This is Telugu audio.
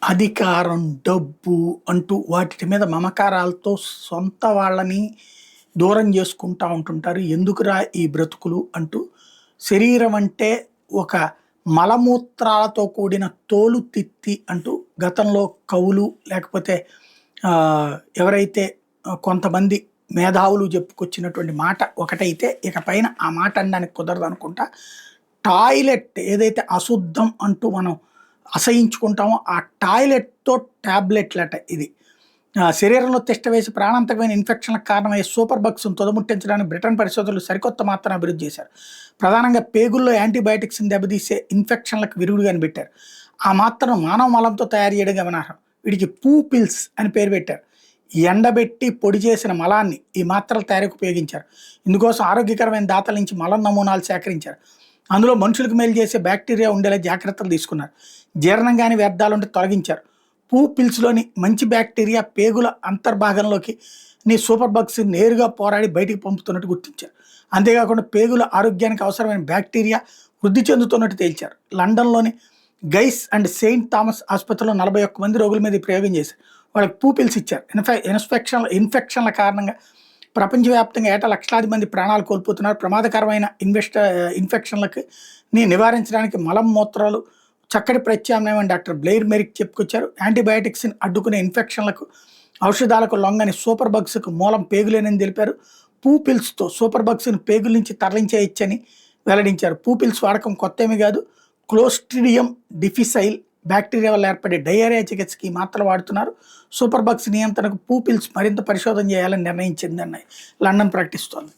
అధికారం, డబ్బు అంటూ వాటి మీద మమకారాలతో సొంత వాళ్ళని దూరం చేసుకుంటా ఉంటుంటారు. ఎందుకురా ఈ బ్రతుకులు అంటూ శరీరం అంటే ఒక మలమూత్రాలతో కూడిన తోలు తిత్తి అంటూ గతంలో కవులు లేకపోతే ఎవరైతే కొంతమంది మేధావులు చెప్పుకొచ్చినటువంటి మాట ఒకటైతే ఇక పైన ఆ మాట అనడానికి కుదరదు అనుకుంటా. టాయిలెట్ ఏదైతే అశుద్ధం అంటూ మనం అసహించుకుంటామో ఆ టాయిలెట్‌తో టాబ్లెట్లట ఇది. శరీరంలో తిష్ట వేసి ప్రాణాంతకమైన ఇన్ఫెక్షన్‌లకు కారణమయ్యే సూపర్ బగ్స్‌ను తుదముట్టించడానికి బ్రిటన్ పరిశోధకులు సరికొత్త మాత్రను అభివృద్ధి చేశారు. ప్రధానంగా పేగుల్లో యాంటీబయాటిక్స్‌ని దెబ్బతీసే ఇన్ఫెక్షన్‌లకు విరుగుడు కనిపెట్టారు. ఆ మాత్రను మానవ మలంతో తయారు చేయడం గమనార్హం. వీటికి పూ పిల్స్ అని పేరు పెట్టారు. ఎండబెట్టి పొడి చేసిన మలాన్ని ఈ మాత్రల తయారీకి ఉపయోగించారు. ఇందుకోసం ఆరోగ్యకరమైన దాతల నుంచి మలం నమూనాలు సేకరించారు. అందులో మనుషులకు మేలు చేసే బ్యాక్టీరియా ఉండేలా జాగ్రత్తలు తీసుకున్నారు. జీర్ణం కాని వ్యర్థాలుంటే తొలగించారు. పూ పిల్స్‌లోని మంచి బ్యాక్టీరియా పేగుల అంతర్భాగంలోకి సూపర్ బగ్స్ నేరుగా పోరాడి బయటికి పంపుతున్నట్టు గుర్తించారు. అంతేకాకుండా పేగుల ఆరోగ్యానికి అవసరమైన బ్యాక్టీరియా వృద్ధి చెందుతున్నట్టు తేల్చారు. లండన్‌లోని గైస్ అండ్ సెయింట్ థామస్ ఆసుపత్రిలో 41 మంది రోగుల మీద ఈ ప్రయోగం చేశారు. వాళ్ళకి పూ పిల్స్ ఇచ్చారు. ఇన్ఫెక్షన్ల కారణంగా ప్రపంచవ్యాప్తంగా ఏటా లక్షలాది మంది ప్రాణాలు కోల్పోతున్నారు. ప్రమాదకరమైన ఇన్ఫెక్షన్లకి నివారించడానికి మలం మూత్రాలు చక్కటి ప్రత్యామ్నాయం అని డాక్టర్ బ్లెయిర్ మెరిక్ చెప్పుకొచ్చారు. యాంటీబయాటిక్స్ని అడ్డుకునే ఇన్ఫెక్షన్లకు ఔషధాలకు లొంగని సూపర్ బగ్స్కు మూలం పేగులేనని తెలిపారు. పూ పిల్స్తో సూపర్ బగ్స్ని పేగుల నుంచి తరలించేయచ్చని వెల్లడించారు. పూ పిల్స్ వాడకం కొత్త ఏమీ కాదు. క్లోస్ట్రిడియం డిఫిసైల్ బ్యాక్టీరియా వల్ల ఏర్పడే డయేరియా చికిత్సకి మాత్రలు వాడుతున్నారు. సూపర్ బగ్స్ నియంత్రణకు పూ పిల్స్ మరింత పరిశోధన చేయాలని నిర్ణయించిందన్నాయి లండన్ ప్రకటిస్తోంది.